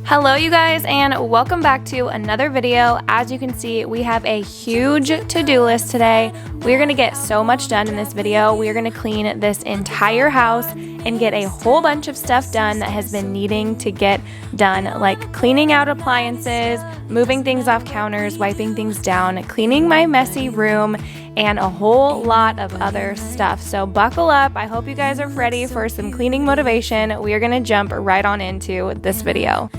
Hello you guys, and welcome back to another video. As you can see, we have a huge to-do list today. We're gonna get so much done in this video. We're gonna clean this entire house and get a whole bunch of stuff done that has been needing to get done, like cleaning out appliances, moving things off counters, wiping things down, cleaning my messy room, and a whole lot of other stuff. So buckle up. I hope you guys are ready for some cleaning motivation. We are gonna jump right on into this video.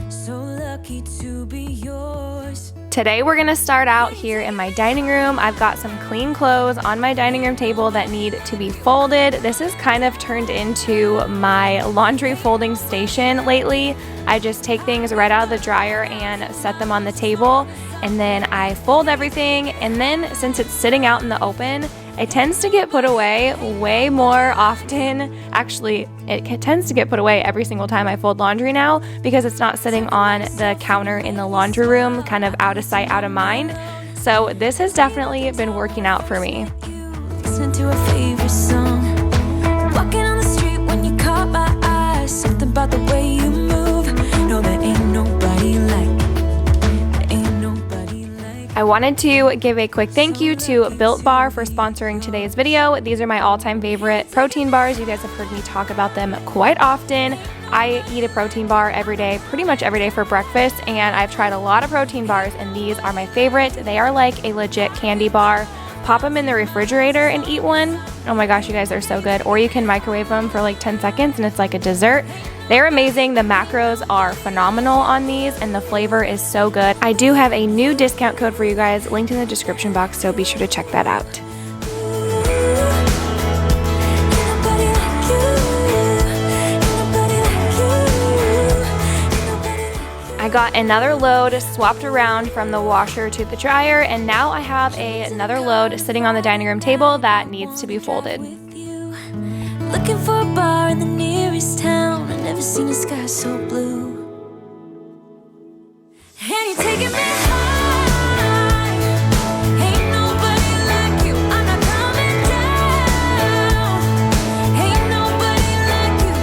Today we're gonna start out here in my dining room. I've got some clean clothes on my dining room table that need to be folded. This has kind of turned into my laundry folding station lately. I just take things right out of the dryer and set them on the table, and then I fold everything, and then since it's sitting out in the open, it tends to get put away way more often. Actually, it tends to get put away every single time I fold laundry now because it's not sitting on the counter in the laundry room, kind of out of sight, out of mind. So this has definitely been working out for me. Listen to a favorite song. Walking on the street when you caught my eye. Something about the way you move. No, there ain't nobody like. I wanted to give a quick thank you to Built Bar for sponsoring today's video. These are my all-time favorite protein bars. You guys have heard me talk about them quite often. I eat a protein bar every day, pretty much every day for breakfast, and I've tried a lot of protein bars, and these are my favorite. They are like a legit candy bar. Pop them in the refrigerator and eat one. Oh my gosh, you guys are so good. Or you can microwave them for like 10 seconds and it's like a dessert. They're amazing. The macros are phenomenal on these and the flavor is so good. I do have a new discount code for you guys linked in the description box, so be sure to check that out. I got another load swapped around from the washer to the dryer, and now I have another load sitting on the dining room table that needs to be folded. Looking for a bar in the nearest town. I've never seen a sky so blue. And you're taking me high. Ain't nobody like you. I'm not coming down. Ain't nobody like you.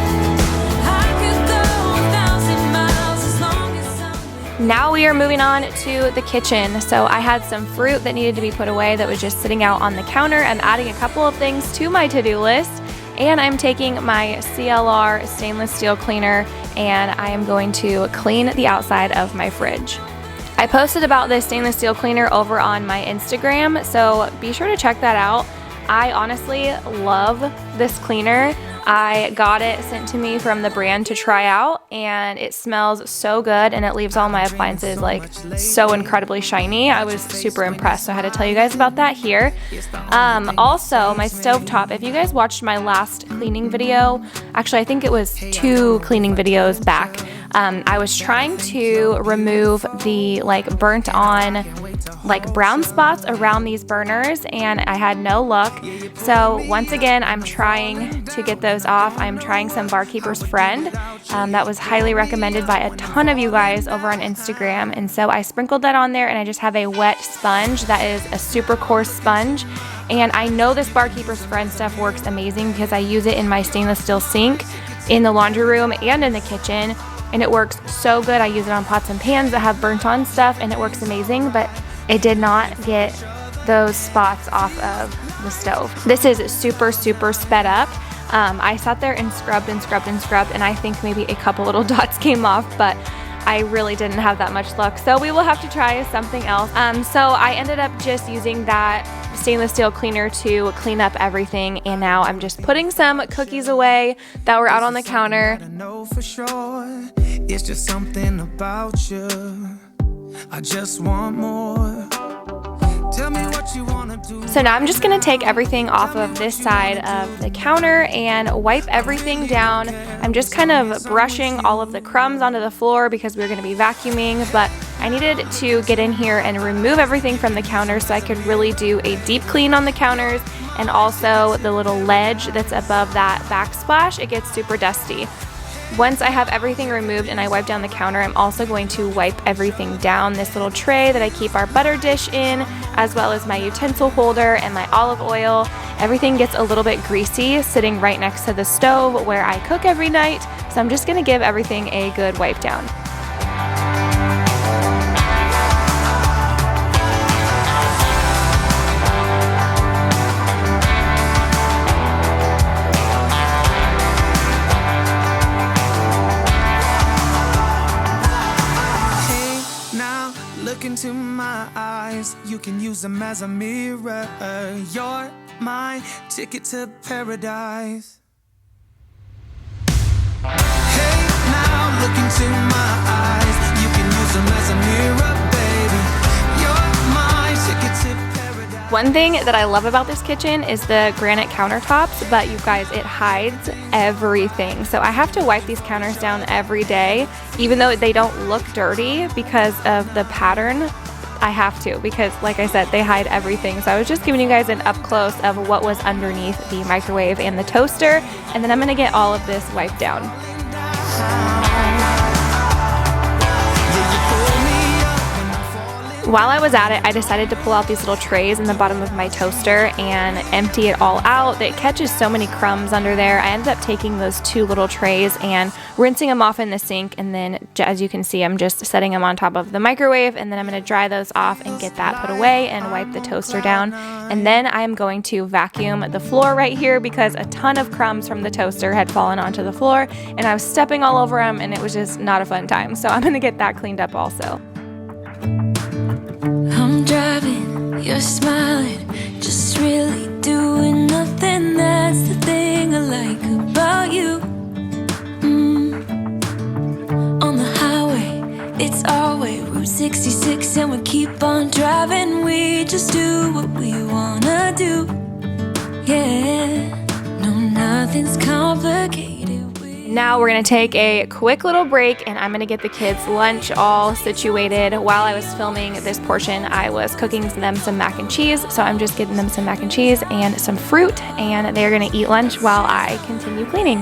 I could go 1,000 miles as long as I'm. Now we are moving on to the kitchen. So I had some fruit that needed to be put away that was just sitting out on the counter. I'm adding a couple of things to my to-do list. And I'm taking my CLR stainless steel cleaner and I am going to clean the outside of my fridge. I posted about this stainless steel cleaner over on my Instagram, so be sure to check that out. I honestly love this cleaner. I got it sent to me from the brand to try out, and it smells so good and it leaves all my appliances like so incredibly shiny. I was super impressed, so I had to tell you guys about that here. Also, my stovetop, if you guys watched my last cleaning video, actually I think it was 2 cleaning videos back, I was trying to remove the like burnt on like brown spots around these burners and I had no luck. So once again, I'm trying to get those off. I'm trying some Barkeeper's Friend that was highly recommended by a ton of you guys over on Instagram, and so I sprinkled that on there and I just have a wet sponge that is a super coarse sponge. And I know this Barkeeper's Friend stuff works amazing because I use it in my stainless steel sink in the laundry room and in the kitchen, and it works so good. I use it on pots and pans that have burnt on stuff and it works amazing, but it did not get those spots off of the stove. This is super sped up. I sat there and scrubbed and scrubbed and scrubbed, and I think maybe a couple little dots came off, but I really didn't have that much luck. So we will have to try something else. So I ended up just using that stainless steel cleaner to clean up everything, and now I'm just putting some cookies away that were out on the counter. I know for sure it's just something about you. I just want more. Tell me what you wanna do. So now I'm just gonna take everything off of this side of the counter and wipe everything down. I'm just kind of brushing all of the crumbs onto the floor because we're gonna be vacuuming, but I needed to get in here and remove everything from the counter so I could really do a deep clean on the counters, and also the little ledge that's above that backsplash, it gets super dusty. Once I have everything removed and I wipe down the counter, I'm also going to wipe everything down. This little tray that I keep our butter dish in, as well as my utensil holder and my olive oil. Everything gets a little bit greasy sitting right next to the stove where I cook every night, so I'm just gonna give everything a good wipe down. my eyes, you can use them as a mirror. You're my ticket to paradise. Hey, now look into my eyes, you can use them as a mirror, baby. You're my ticket to paradise. One thing that I love about this kitchen is the granite countertops, but you guys, it hides everything. So I have to wipe these counters down every day, even though they don't look dirty because of the pattern. I have to, because like I said, they hide everything. So I was just giving you guys an up close of what was underneath the microwave and the toaster, and then I'm gonna get all of this wiped down. While I was at it, I decided to pull out these little trays in the bottom of my toaster and empty it all out. It catches so many crumbs under there. I ended up taking those 2 little trays and rinsing them off in the sink, and then as you can see, I'm just setting them on top of the microwave, and then I'm going to dry those off and get that put away and wipe the toaster down. And then I am going to vacuum the floor right here because a ton of crumbs from the toaster had fallen onto the floor and I was stepping all over them, and it was just not a fun time. So I'm going to get that cleaned up also. I'm driving, you're smiling, just really doing nothing. That's the thing I like about you. On the highway, it's our way, Route 66, and we keep on driving. We just do what we wanna do. Yeah, no, nothing's complicated. Now we're going to take a quick little break, and I'm going to get the kids lunch all situated. While I was filming this portion, I was cooking them some mac and cheese, so I'm just getting them some mac and cheese and some fruit, and they're going to eat lunch while I continue cleaning.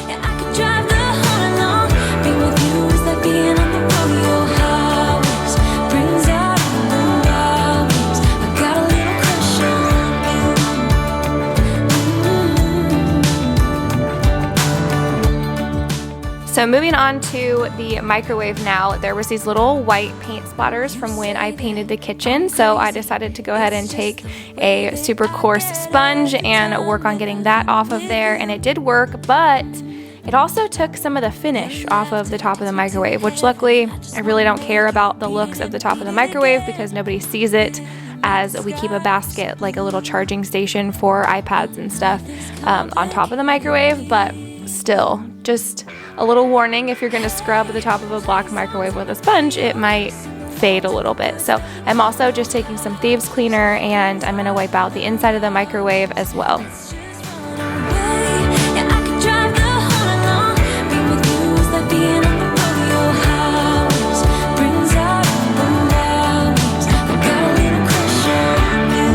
Yeah, I could drive the whole along. Being with you is like being on the rodeo highways. Brings out all the wild ways. I got a little crush on you. So moving on to the microwave now, there was these little white paint splatters from when I painted the kitchen, so I decided to go ahead and take a super coarse sponge and work on getting that off of there, and it did work, but it also took some of the finish off of the top of the microwave, which luckily I really don't care about the looks of the top of the microwave because nobody sees it, as we keep a basket, like a little charging station for iPads and stuff, on top of the microwave. But still, just a little warning, if you're going to scrub the top of a black microwave with a sponge, it might fade a little bit. So I'm also just taking some thieves cleaner, and I'm going to wipe out the inside of the microwave as well. Yeah, I could drive the whole along. Being with you is like being on the rodeo highways. Brings out all the wild ways. I got a little crush on you.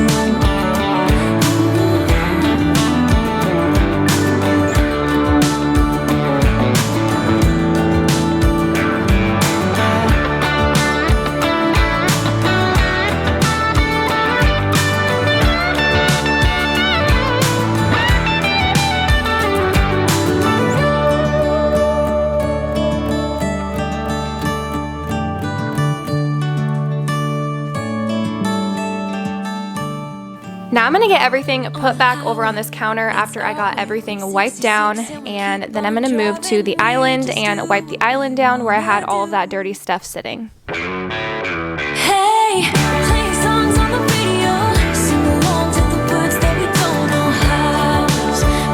Now I'm going to get everything put back over on this counter after I got everything wiped down, and then I'm going to move to the island and wipe the island down where I had all of that dirty stuff sitting. Hey, playing songs on the radio, sing along to the words that we don't know how.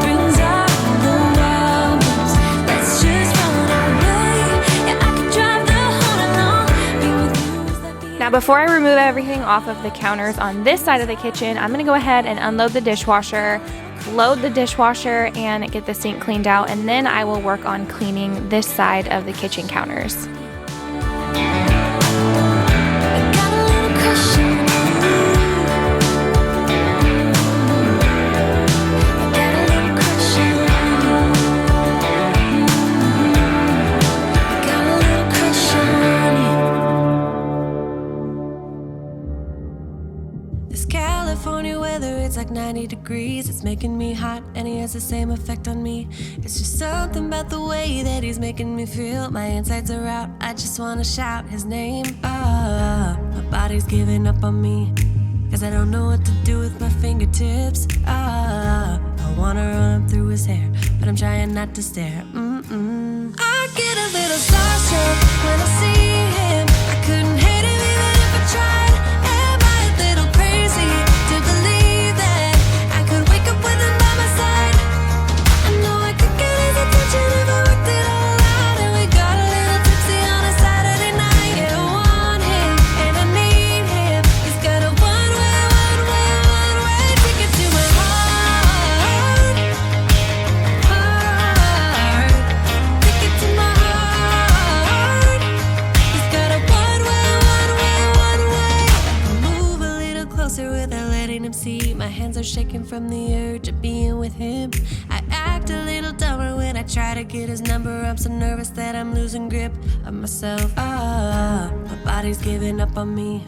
Brings out all the wild ones. Let's just run away. Yeah, I could drive the whole along. Be with you is like being. Now before I remove everything off of the counters on this side of the kitchen, I'm going to go ahead and unload the dishwasher, load the dishwasher, and get the sink cleaned out, and then I will work on cleaning this side of the kitchen counters. I got a little crush on you. I got a little crush on you. I got a little crush on you. This California weather, it's like 90 degrees. It's making me hot, and he has the same effect on me. It's just something about the way that he's making me feel. My insides are out, I just wanna shout his name. My body's giving up on me, 'cause I don't know what to do with my fingertips. I wanna run up through his hair, but I'm trying not to stare. I get a little starstruck when I see him. I couldn't hate him even if I tried. hands are shaking from the urge of being with him. I act a little dumber when I try to get his number. I'm so nervous that I'm losing grip of myself. My body's giving up on me,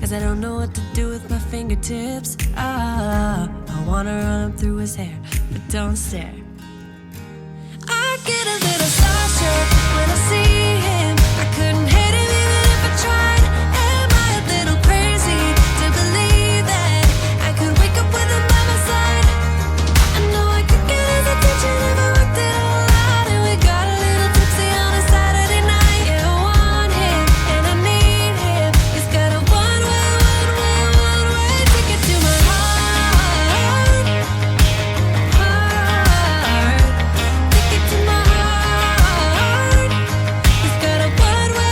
'cause I don't know what to do with my fingertips. I wanna run him through his hair, but don't stare. I get a little starstruck when I see him. I couldn't hit him even if I tried. Am I a little crazy to believe that I could wake up with him by my side? I know I could get his attention if I worked it all out. And we got a little tipsy on a Saturday night. Yeah, I want him and I need him. He's got a one-way ticket to my heart. Ticket to my heart. He's got a one-way.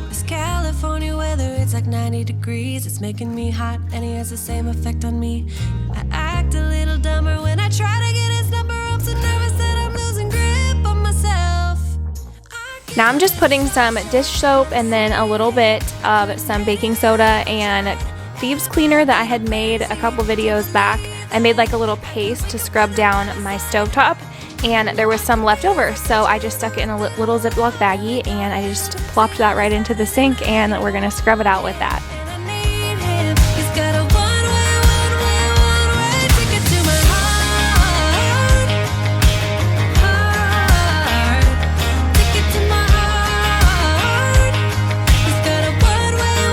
This California weather, it's like 90 degrees. It's making me hot, and he has the same effect on me. I act a little dumber when I try to get his number. I'm so nervous that I'm losing grip on myself. Now I'm just putting some dish soap and then a little bit of some baking soda and thieves cleaner that I had made a couple videos back. I made like a little paste to scrub down my stovetop, and there was some left over, so I just stuck it in a little Ziploc baggie and I just plopped that right into the sink, and we're gonna scrub it out with that. I need him. He's got a one-way ticket to my heart. Ticket to my heart. He's got a one-way.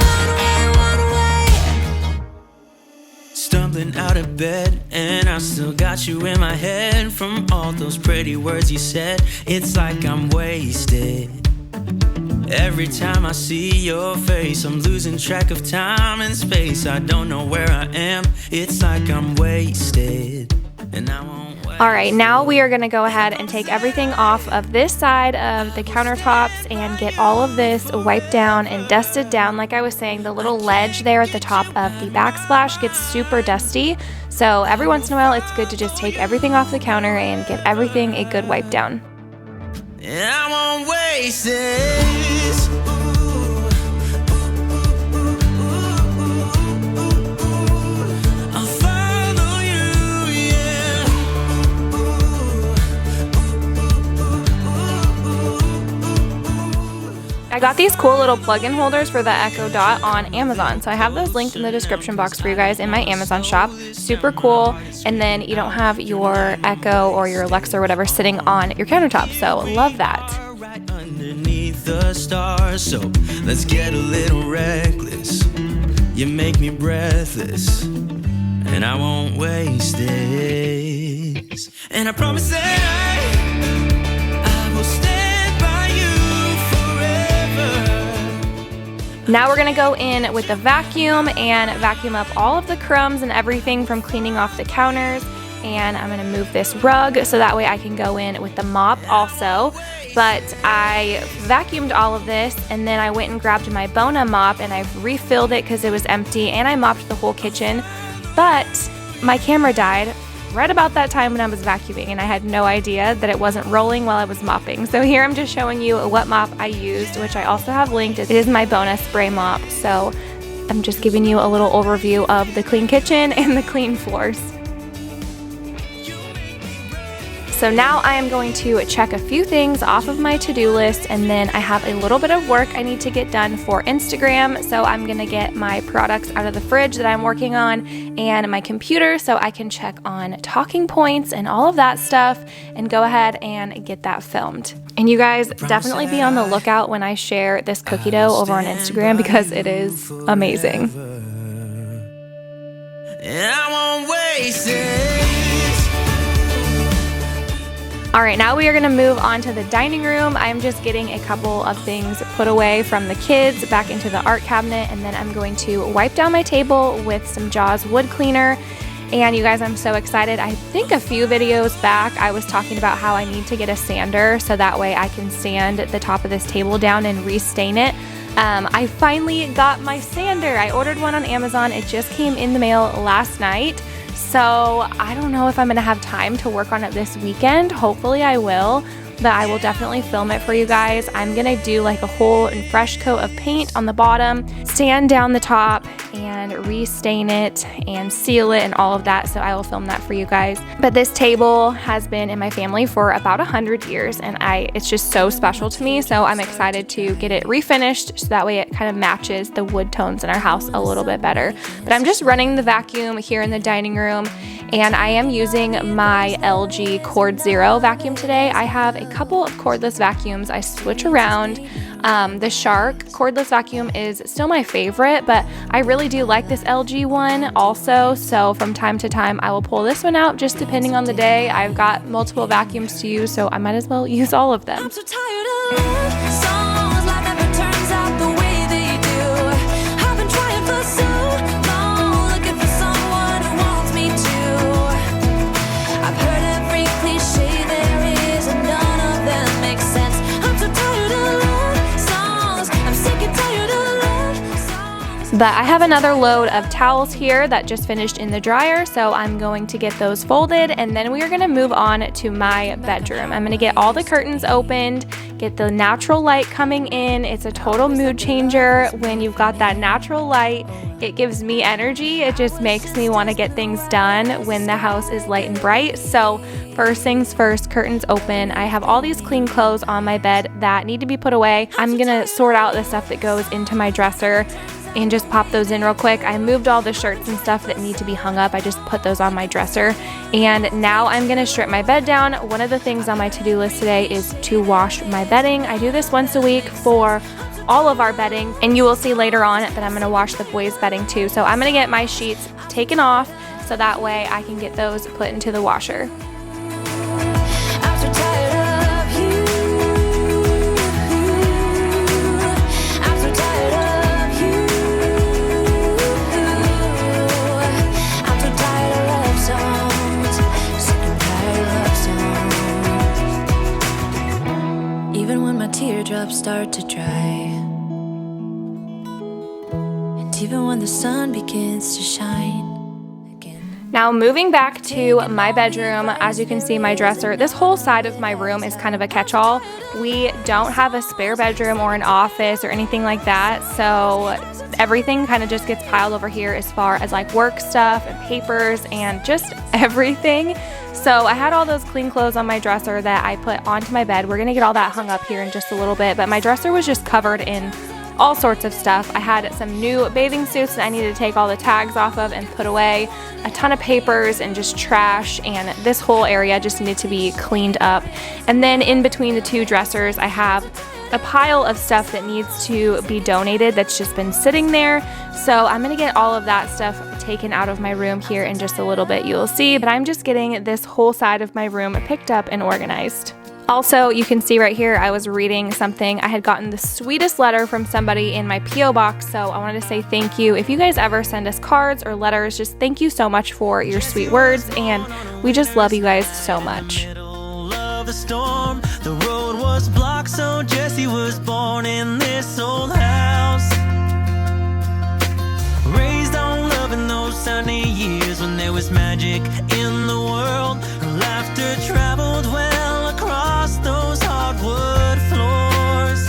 Stumbling out of bed, and I still got you in my head from all those pretty words you said. It's like I'm wasted. Every time I see your face, I'm losing track of time and space. I don't know where I am. It's like I'm wasted, and I won't wait. All right, now we are gonna go ahead and take everything off of this side of the countertops and get all of this wiped down and dusted down. Like I was saying, the little ledge there at the top of the backsplash gets super dusty. So every once in a while, it's good to just take everything off the counter and get everything a good wipe down. And I won't waste this. I'll follow you, yeah. I got these cool little plug-in holders for the Echo Dot on Amazon. So I have those linked in the description box for you guys in my Amazon shop. Super cool. And then you don't have your Echo or your Alexa or whatever sitting on your countertop. So love that. Right underneath the stars, so let's get a little reckless. You make me breathless, and I won't waste this. And I promise that I will stand by you forever. Now we're gonna go in with the vacuum and vacuum up all of the crumbs and everything from cleaning off the counters. And I'm gonna move this rug so that way I can go in with the mop also. But I vacuumed all of this, and then I went and grabbed my Bona mop and I refilled it because it was empty, and I mopped the whole kitchen. But my camera died right about that time when I was vacuuming, and I had no idea that it wasn't rolling while I was mopping. So here I'm just showing you what mop I used, which I also have linked. It is my Bona spray mop. So I'm just giving you a little overview of the clean kitchen and the clean floors. So now I am going to check a few things off of my to-do list, and then I have a little bit of work I need to get done for Instagram. So I'm gonna get my products out of the fridge that I'm working on and my computer so I can check on talking points and all of that stuff and go ahead and get that filmed. And you guys definitely be on the lookout when I share this cookie dough over on Instagram because it is amazing. And I won't waste it. All right, now we are gonna move on to the dining room. I'm just getting a couple of things put away from the kids back into the art cabinet, and then I'm going to wipe down my table with some Jaws wood cleaner. And you guys, I'm so excited. I think a few videos back, I was talking about how I need to get a sander so that way I can sand the top of this table down and restain it. I finally got my sander. I ordered one on Amazon. It just came in the mail last night. So I don't know if I'm gonna have time to work on it this weekend. Hopefully I will, but I will definitely film it for you guys. I'm gonna do like a whole and fresh coat of paint on the bottom, sand down the top, and restain it and seal it and all of that. So I will film that for you guys. But this table has been in my family for about 100 years, and it's just so special to me. So I'm excited to get it refinished so that way it kind of matches the wood tones in our house a little bit better. But I'm just running the vacuum here in the dining room, and I am using my LG Cord Zero vacuum today. I have a couple of cordless vacuums I switch around. The Shark cordless vacuum is still my favorite, but I really do like this LG one also. So from time to time, I will pull this one out just depending on the day. I've got multiple vacuums to use, so I might as well use all of them. I'm so tired of love songs, life never turns out the way they do. I've been trying for so long, looking for someone who wants me to. I've heard every cliche there is, and none of them make sense. I'm so tired of love songs, I'm sick and tired of love songs. But I have another load of towels here that just finished in the dryer, so I'm going to get those folded, and then we are gonna move on to my bedroom. I'm gonna get all the curtains opened, get the natural light coming in. It's a total mood changer when you've got that natural light. It gives me energy. It just makes me want to get things done when the house is light and bright. So first things first, curtains open. I have all these clean clothes on my bed that need to be put away. I'm gonna sort out the stuff that goes into my dresser and just pop those in real quick. I moved all the shirts and stuff that need to be hung up. I just put those on my dresser. And now I'm gonna strip my bed down. One of the things on my to-do list today is to wash my bedding. I do this once a week for all of our bedding, and you will see later on that I'm gonna wash the boys' bedding too. So I'm gonna get my sheets taken off so that way I can get those put into the washer. I'm so tired of you. I'm so tired of you. I'm so tired of love songs. Sick and tired of love songs. Even when my teardrops start to dry, and even when the sun begins to shine. Now moving back to my bedroom, as you can see my dresser, this whole side of my room is kind of a catch-all. We don't have a spare bedroom or an office or anything like that, so everything kind of just gets piled over here as far as like work stuff and papers and just everything. So I had all those clean clothes on my dresser that I put onto my bed. We're gonna get all that hung up here in just a little bit, but my dresser was just covered in all sorts of stuff. I had some new bathing suits that I needed to take all the tags off of and put away, a ton of papers and just trash, and this whole area just needed to be cleaned up. And then in between the two dressers, I have a pile of stuff that needs to be donated that's just been sitting there. So I'm gonna get all of that stuff taken out of my room here in just a little bit, you'll see, but I'm just getting this whole side of my room picked up and organized. Also, you can see right here, I was reading something. I had gotten the sweetest letter from somebody in my P.O. box, so I wanted to say thank you. If you guys ever send us cards or letters, just thank you so much for your sweet words, and we just love you guys so much. Middle of the storm, the road was blocked, so Jesse was born in this old house. Raised on love in those sunny years when there was magic in the world. Her laughter traveled well across those hardwood floors.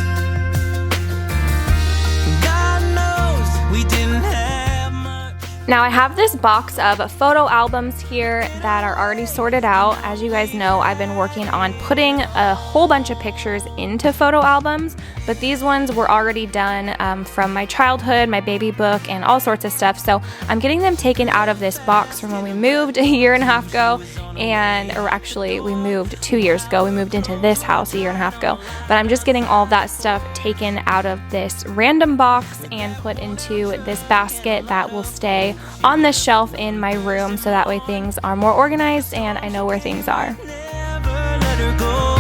God knows we didn't have much. Now I have this box of photo albums here that are already sorted out. As you guys know, I've been working on putting a whole bunch of pictures into photo albums, but these ones were already done from my childhood, my baby book, and all sorts of stuff. So I'm getting them taken out of this box from when we moved a year and a half ago, or actually we moved 2 years ago. We moved into this house a year and a half ago, but I'm just getting all of that stuff taken out of this random box and put into this basket that will stay on the shelf in my room, so that way things are more organized and I know where things are. Never let her go.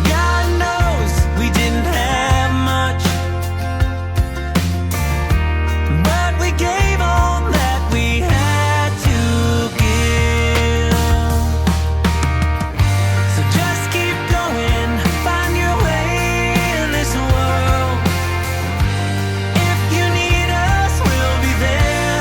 God knows we didn't have much, but we gave all that we had to give. So just keep going, find your way in this world. If you need us, we'll be there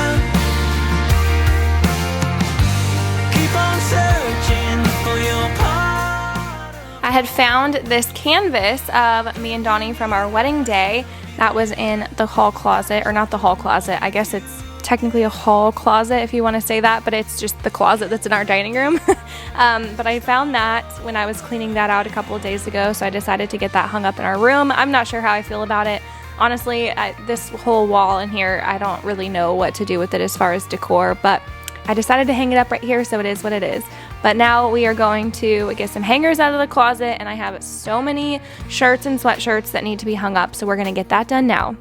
had found this canvas of me and Donnie from our wedding day that was in the hall closet, or not the hall closet, I guess it's technically a hall closet if you want to say that, but it's just the closet that's in our dining room. But I found that when I was cleaning that out a couple of days ago, so I decided to get that hung up in our room. I'm not sure how I feel about it. Honestly, this whole wall in here, I don't really know what to do with it as far as decor, but I decided to hang it up right here, so it is what it is. But now we are going to get some hangers out of the closet, and I have so many shirts and sweatshirts that need to be hung up, so we're going to get that done now.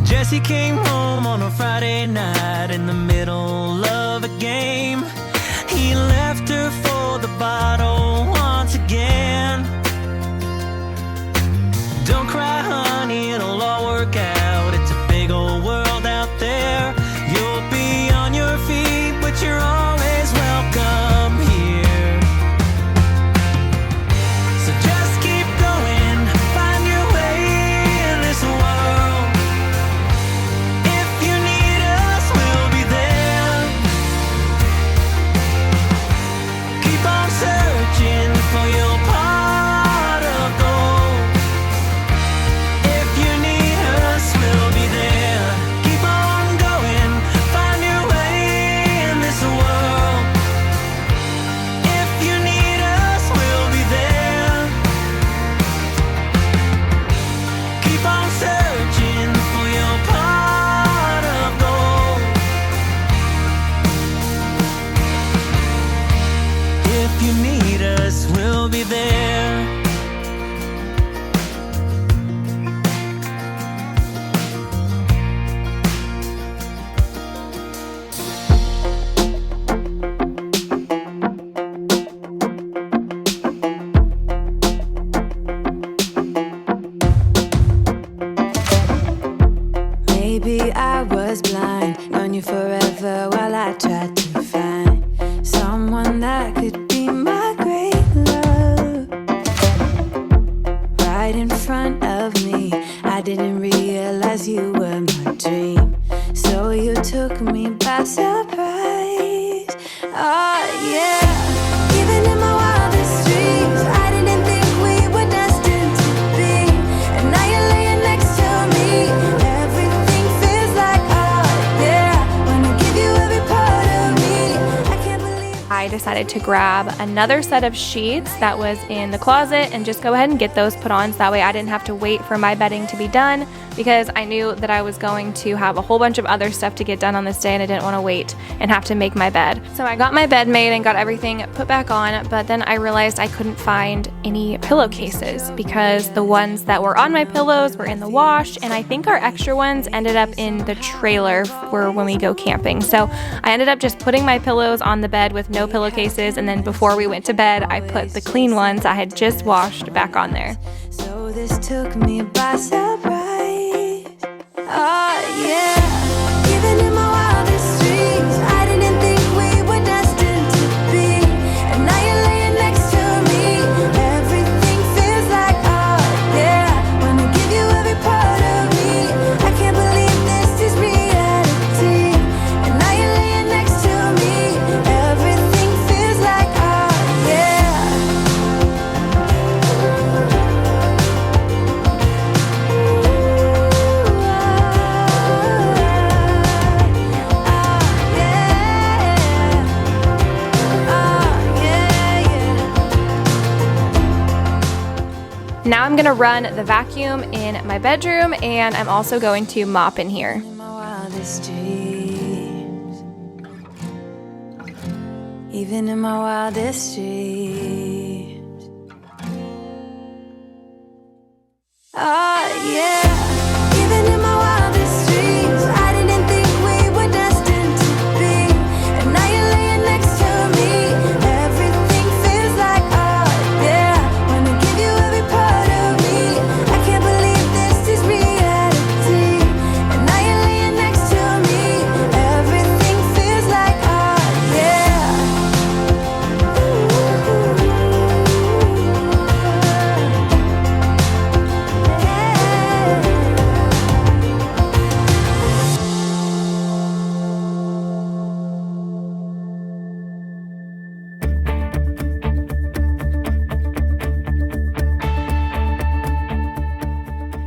Jesse came home on a Friday night in the middle of a game. He left her for the bottle once again. Don't cry, honey, it'll all work out. It's a big old world out there. You'll be on your feet, but you're always welcome here. So just keep going, find your way in this world. If you need us, we'll be there. Keep on searching for your pot of gold. If you need us, we'll be there. Keep on going, find your way in this world. If you need us, we'll be there. Keep on searching for your pot of gold. If you need us, we'll be there. Maybe I was blind, known you forever while I tried to find someone that could be my great love. Right in front of me, I didn't realize you were my dream. So you took me by surprise. Oh yeah, even in my wildest dreams, I didn't think we were destined to be. And now you're laying next to me. Everything feels like, oh yeah, wanna give you every part of me. I can't believe I decided to grab another set of sheets that was in the closet and just go ahead and get those put on, so that way I didn't have to wait for my bedding to be done, because I knew that I was going to have a whole bunch of other stuff to get done on this day and I didn't want to wait and have to make my bed. So I got my bed made and got everything put back on, but then I realized I couldn't find any pillowcases because the ones that were on my pillows were in the wash, and I think our extra ones ended up in the trailer for when we go camping. So I ended up just putting my pillows on the bed with no pillowcases, and then before we went to bed I put the clean ones I had just washed back on there. so. This took me by surprise. Oh yeah, even in my wildest dreams, I didn't think we were destined to be. And now you're laying next to me. Everything feels like, oh yeah, wanna give you every part of me. I can't believe this is reality. And now you're laying next to me. Everything feels like, oh yeah. Now I'm gonna run the vacuum in my bedroom, and I'm also going to mop in here. In my wildest dreams, even in my wildest dreams. Oh yeah, even in my wildest dreams, I didn't think we were destined to be. And now you're laying next to me. Everything feels like, oh yeah, wanna give you every part of me. I can't believe this is reality. And now you're laying next to me. Everything feels like, oh yeah.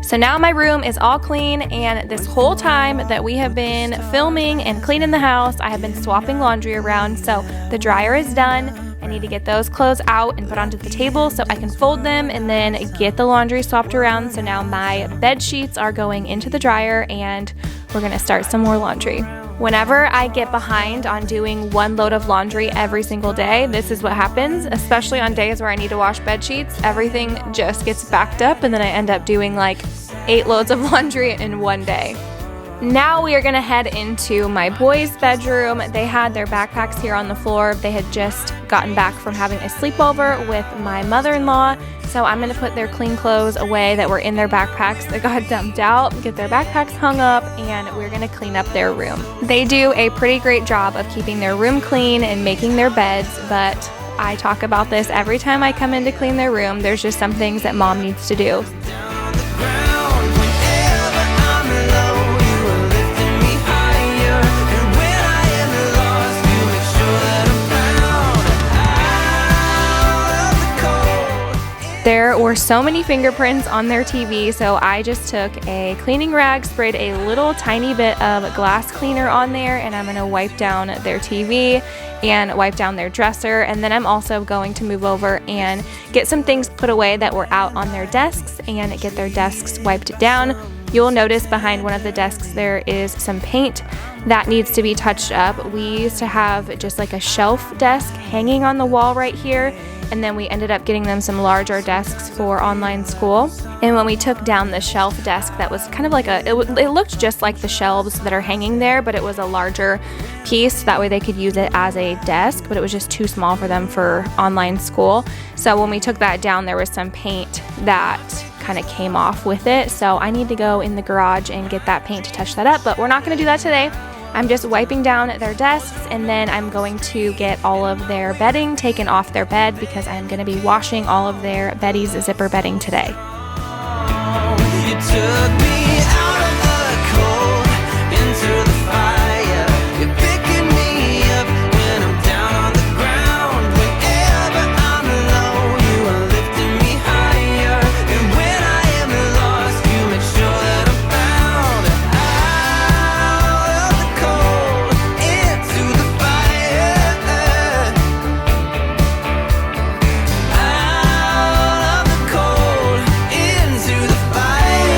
So now my room is all clean, and this whole time that we have been filming and cleaning the house, I have been swapping laundry around. So the dryer is done. I need to get those clothes out and put onto the table so I can fold them and then get the laundry swapped around. So now my bed sheets are going into the dryer, and we're gonna start some more laundry. Whenever I get behind on doing one load of laundry every single day, this is what happens, especially on days where I need to wash bed sheets. Everything just gets backed up, and then I end up doing like 8 loads of laundry in one day. Now we are gonna head into my boys' bedroom. They had their backpacks here on the floor. They had just gotten back from having a sleepover with my mother-in-law. So I'm gonna put their clean clothes away that were in their backpacks that got dumped out, get their backpacks hung up, and we're gonna clean up their room. They do a pretty great job of keeping their room clean and making their beds, but I talk about this every time I come in to clean their room. There's just some things that mom needs to do. There were so many fingerprints on their TV, so I just took a cleaning rag, sprayed a little tiny bit of glass cleaner on there, and I'm gonna wipe down their TV and wipe down their dresser. And then I'm also going to move over and get some things put away that were out on their desks and get their desks wiped down. You'll notice behind one of the desks there is some paint that needs to be touched up. We used to have just like a shelf desk hanging on the wall right here, and then we ended up getting them some larger desks for online school. And when we took down the shelf desk, that was kind of like it looked just like the shelves that are hanging there, but it was a larger piece. That way they could use it as a desk, but it was just too small for them for online school. So when we took that down, there was some paint that kind of came off with it. So I need to go in the garage and get that paint to touch that up, but we're not going to do that today. I'm just wiping down their desks, and then I'm going to get all of their bedding taken off their bed because I'm going to be washing all of their Betty's zipper bedding today. You took me out of the cold into the fire. You're picking me up when I'm down on the ground. Whenever I'm low, you are lifting me higher. And when I am lost, you make sure that I'm found. Out of the cold into the fire. Out of the cold into the fire.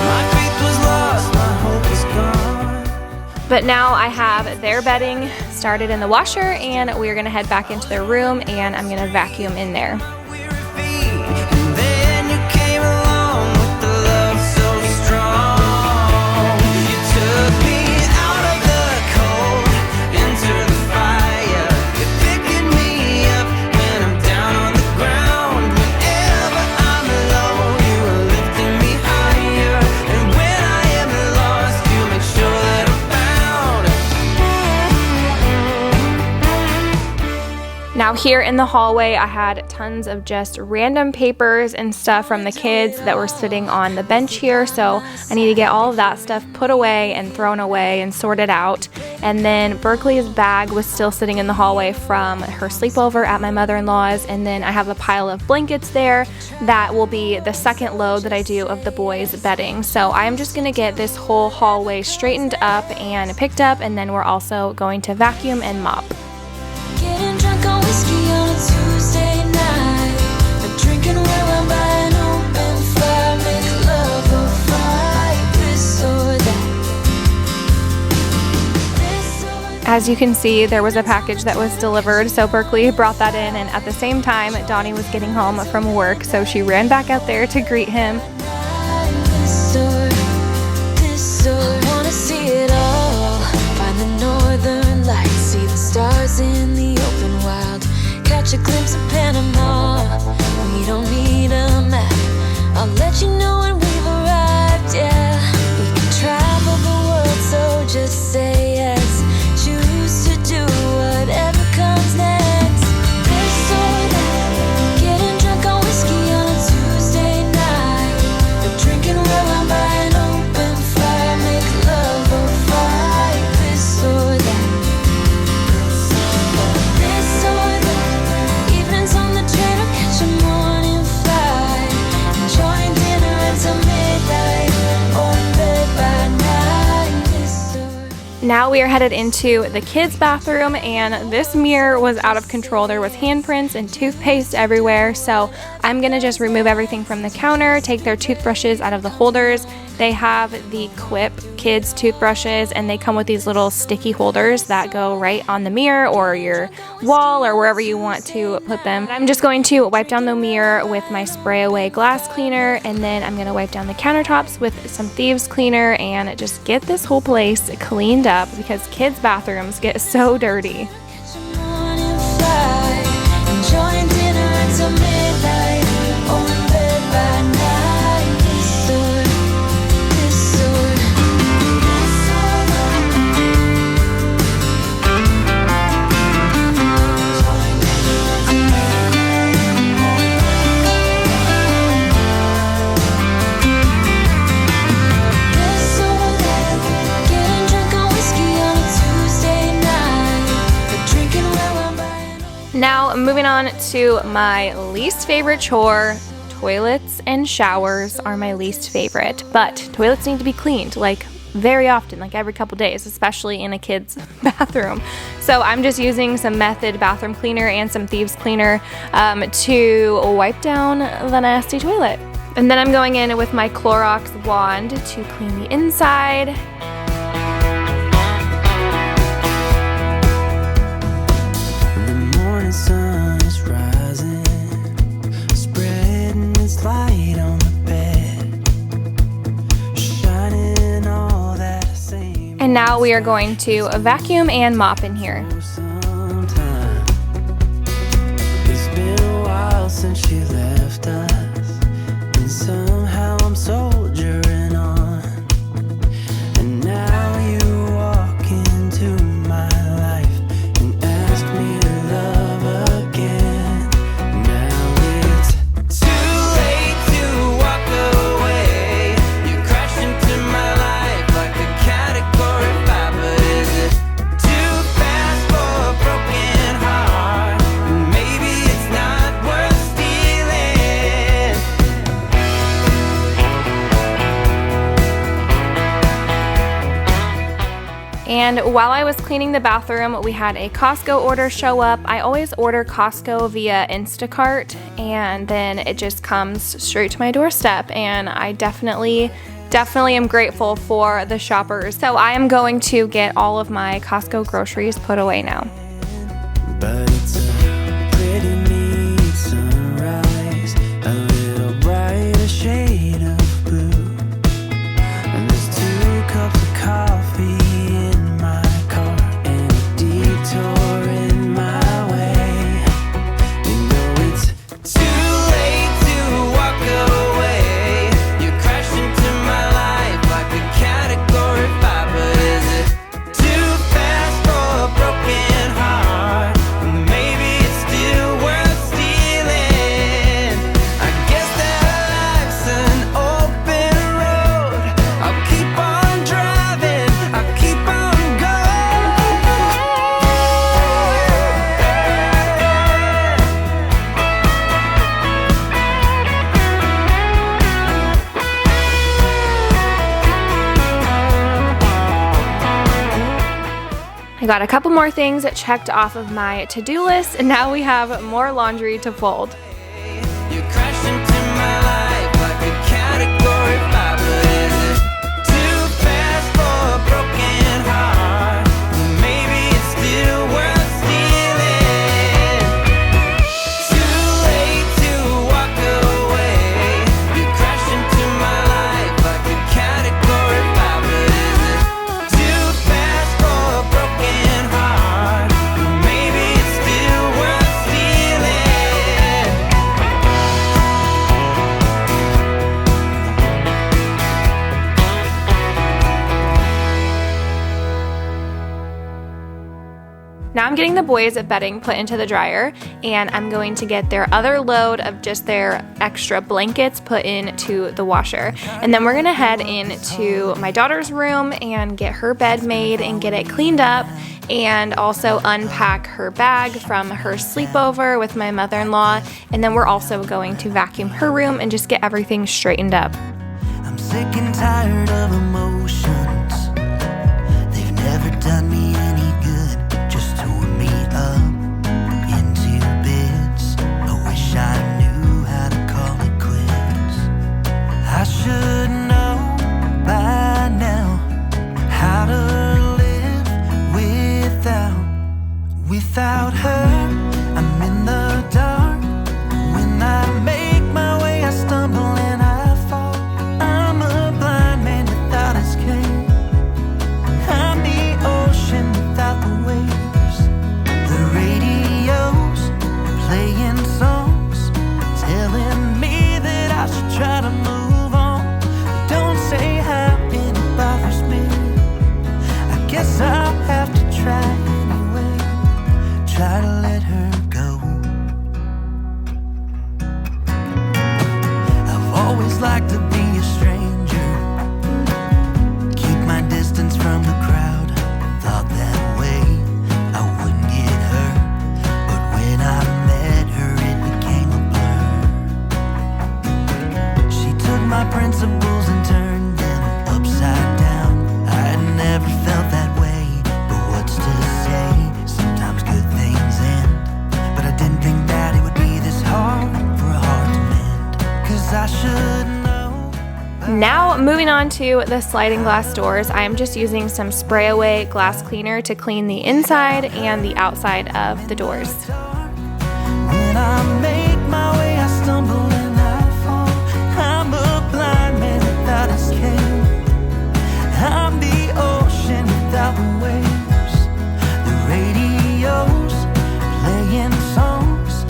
My faith was lost, my hope was gone. But now I have their bedding started in the washer, and we're going to head back into their room, and I'm going to vacuum in there. And then you came along with the love so strong. You took me out of the cold into the fire. You're picking me up when I'm down on the ground. Whenever I'm low, you are lifting me higher. And when I am lost, you make sure that I'm found. Now here in the hallway, I had tons of just random papers and stuff from the kids that were sitting on the bench here, so I need to get all of that stuff put away and thrown away and sorted out. And then Berkley's bag was still sitting in the hallway from her sleepover at my mother-in-law's, and then I have a pile of blankets there that will be the second load that I do of the boys' bedding. So I'm just going to get this whole hallway straightened up and picked up, and then we're also going to vacuum and mop. Getting drunk on whiskey on a Tuesday night. Drinking red wine by an open fire. Make love or fight, this or that. As you can see, there was a package that was delivered, so Berkley brought that in, and at the same time, Donnie was getting home from work, so she ran back out there to greet him. This or wanna see it all. Find the northern lights, see the stars in the open wild. Catch a glimpse of Panama. We don't need a map. I'll let you know when we've arrived. Yeah, we can travel the world, so just say yes. Choose to do whatever comes next. This or that. Getting drunk on whiskey on a Tuesday night. Drink Now we are headed into the kids' bathroom, and this mirror was out of control. There was handprints and toothpaste everywhere, so I'm gonna just remove everything from the counter, take their toothbrushes out of the holders. They have the Quip kids toothbrushes, and they come with these little sticky holders that go right on the mirror or your wall or wherever you want to put them. I'm just going to wipe down the mirror with my spray away glass cleaner, and then I'm gonna wipe down the countertops with some thieves cleaner and just get this whole place cleaned up because kids' bathrooms get so dirty. Morning flight, enjoying dinner until midnight. Oh, in bed by night. This or this or this or that. Getting drunk on whiskey on a Tuesday night. But drinking where I'm buying. Now, moving on to my least favorite chore. Toilets and showers are my least favorite, but toilets need to be cleaned like very often, like every couple days, especially in a kid's bathroom. So I'm just using some Method bathroom cleaner and some thieves cleaner to wipe down the nasty toilet. And then I'm going in with my Clorox wand to clean the inside. The morning sun is rising, spreading its light on the bed, shining all that same. And now we are going to vacuum and mop in here. Sometime. It's been a while since she left us, and somehow I'm soldiering on. And now you walk into my life and ask me to love again. Now it's too late to walk away. You crash into my life like a category 5, but is it too fast for a broken heart? Maybe it's not worth stealing. And while I was cleaning the bathroom, we had a Costco order show up. I always order Costco via Instacart, and then it just comes straight to my doorstep, and I definitely am grateful for the shoppers. So I am going to get all of my Costco groceries put away now. But it's a pretty neat sunrise, a little brighter shade of blue. And there's 2 cups of coffee in my car and a detour in my way. You know it's too late to walk away. You crash into my life like a category 5, but is it too fast for a broken heart? Maybe it's still worth stealing. I guess that life's an open road. I'll keep on driving, I'll keep on going. I got a couple more things checked off of my to-do list, and now we have more laundry to fold. You crash into my life like a category 5, but is it too fast for a broken heart? Maybe it's still worth stealing. Too late to walk away. You crash into my life like a category 5, but is it too fast for a broken heart? Maybe it's still worth stealing. Now I'm getting the boys' bedding put into the dryer, and I'm going to get their other load of just their extra blankets put into the washer. And then we're gonna head into my daughter's room and get her bed made and get it cleaned up, and also unpack her bag from her sleepover with my mother-in-law. And then we're also going to vacuum her room and just get everything straightened up. I'm sick and tired of emotions. They've never done me any good, just tore me up into bits. I wish I knew how to call it quits. I should know by now how to live without her. I'm in the dark. When I make my way, I stumble and I fall. I'm a blind man without escape. I'm the ocean without the waves. The radio's playing songs, telling me that I should try to move on. Don't say how it bothers me. I guess I'll have to try anyway. Try to let her go. I've always liked to be a stranger, keep my distance from the crowd. Thought that way I wouldn't get hurt, but when I met her it became a blur. She took my principles and turned them upside down. I had never felt that way, but what's to say? Sometimes good things end, but I didn't think that it would be this hard for a heart to mend. 'Cause I should know. Now moving on to the sliding glass doors, I am just using some spray away glass cleaner to clean the inside and the outside of the doors. When I make my way, I stumble and I fall. I'm a blind man without escape. I'm the ocean without the waves. The radio's playing songs,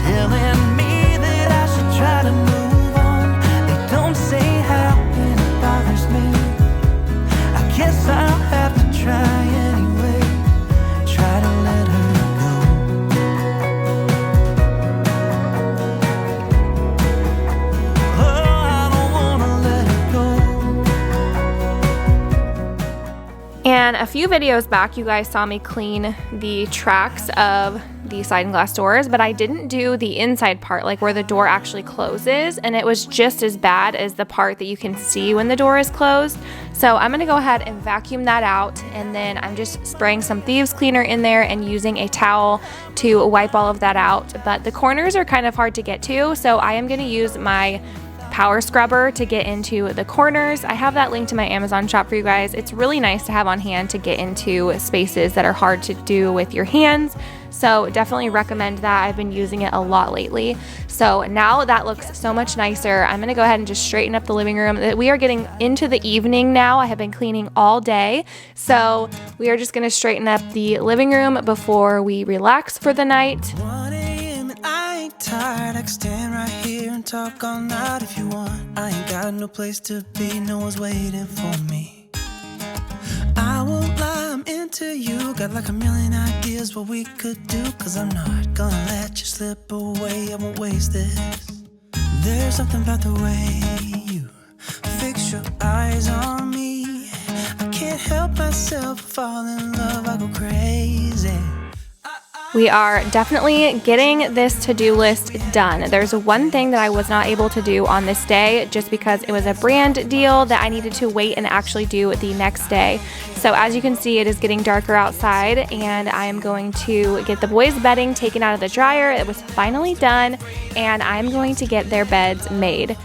telling me that I should try to move on. They don't say how and it bothers me. I guess I'll have to try anyway. Try to let her go. Oh, I don't wanna let her go. And a few videos back, you guys saw me clean the tracks of the sliding glass doors, but I didn't do the inside part, like where the door actually closes, and it was just as bad as the part that you can see when the door is closed. So I'm gonna go ahead and vacuum that out, and then I'm just spraying some thieves cleaner in there and using a towel to wipe all of that out. But the corners are kind of hard to get to, so I am gonna use my power scrubber to get into the corners. I have that linked to my Amazon shop for you guys. It's really nice to have on hand to get into spaces that are hard to do with your hands. So definitely recommend that. I've been using it a lot lately. So now that looks so much nicer. I'm gonna go ahead and just straighten up the living room. We are getting into the evening now. I have been cleaning all day. So we are just gonna straighten up the living room before we relax for the night. 1 a.m. and I ain't tired. I can stand right here and talk all night if you want. I ain't got no place to be, no one's waiting for me. I won't lie, I'm into you. Got like a million ideas what we could do. 'Cause I'm not gonna let you slip away, I won't waste this. There's something about the way you fix your eyes on me. I can't help myself, fall in love, I go crazy. We are definitely getting this to-do list done. There's one thing that I was not able to do on this day just because it was a brand deal that I needed to wait and actually do the next day. So as you can see, it is getting darker outside, and I am going to get the boys' bedding taken out of the dryer. It was finally done, and I'm going to get their beds made.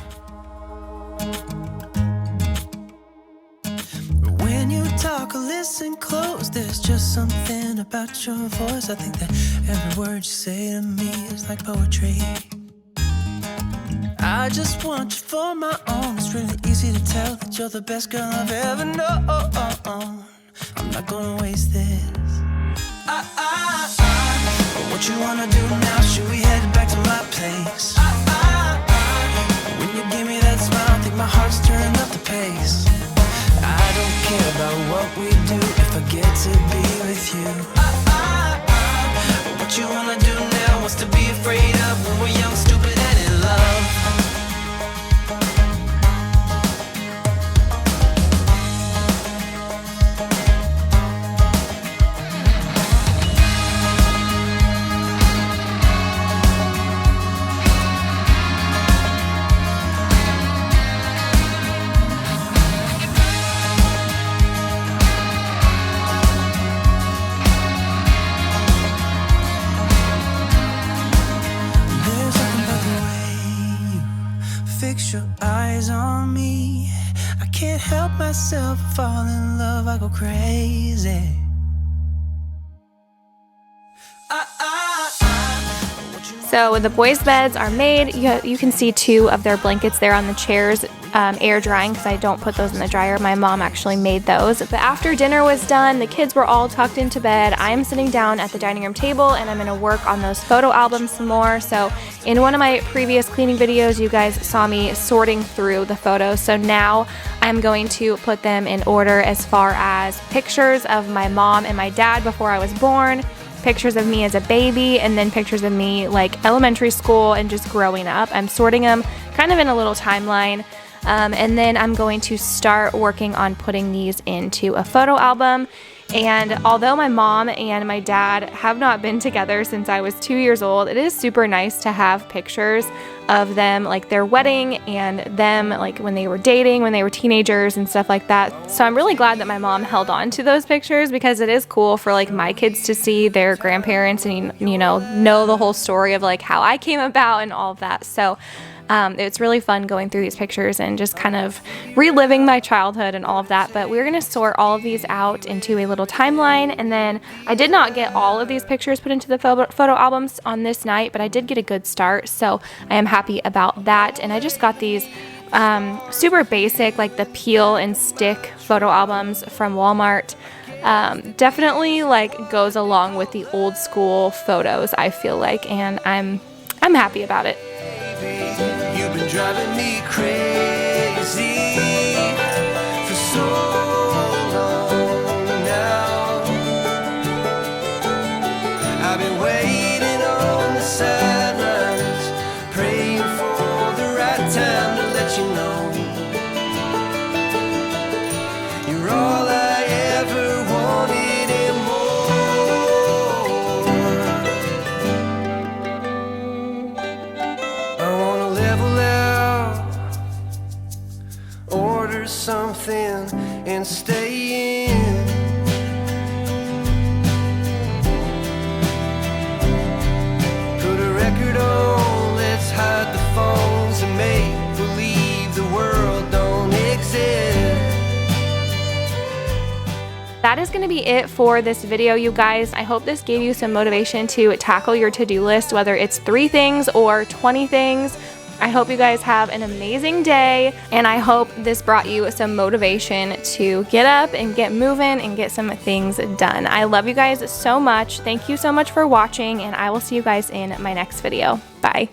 When you talk or listen close, there's just something about your voice. I think that every word you say to me is like poetry. I just want you for my own. It's really easy to tell that you're the best girl I've ever known. I'm not gonna waste this. What you wanna do now? Should we head back to my place? When you give me that smile, I think my heart's turning up the pace. I don't care about what we do if I get to be with you. What you wanna do now? What's to be afraid of when we're young, stupid, and in love? fix your eyes on me. I can't help myself, fall in love, I go crazy. So the boys' beds are made. You can see 2 of their blankets there on the chairs, air drying because I don't put those in the dryer. My mom actually made those. But after dinner was done, the kids were all tucked into bed. I'm sitting down at the dining room table and I'm going to work on those photo albums some more. So in one of my previous cleaning videos, you guys saw me sorting through the photos. So now I'm going to put them in order as far as pictures of my mom and my dad before I was born, pictures of me as a baby, and then pictures of me like elementary school and just growing up. I'm sorting them kind of in a little timeline. And then I'm going to start working on putting these into a photo album. And although my mom and my dad have not been together since I was 2 years old, it is super nice to have pictures of them, like their wedding and them like when they were dating, when they were teenagers and stuff like that. So I'm really glad that my mom held on to those pictures because it is cool for like my kids to see their grandparents and, you know the whole story of like how I came about and all of that. So it's really fun going through these pictures and just kind of reliving my childhood and all of that. But we're going to sort all of these out into a little timeline. And then I did not get all of these pictures put into the photo albums on this night, but I did get a good start. So I am happy about that. And I just got these super basic, like the peel and stick photo albums from Walmart. Definitely like goes along with the old school photos, I feel like, and I'm happy about it. You've been driving me crazy for so long now. I've been waiting on the sidelines, praying for the right time to let you know you're all I ever wanted and more. I wanna level out, order something and stay in. Put a record on, let's hide the phones and make believe the world don't exist. That is going to be it for this video, you guys. I hope this gave you some motivation to tackle your to-do list, whether it's 3 things or 20 things. I hope you guys have an amazing day, and I hope this brought you some motivation to get up and get moving and get some things done. I love you guys so much. Thank you so much for watching, and I will see you guys in my next video. Bye.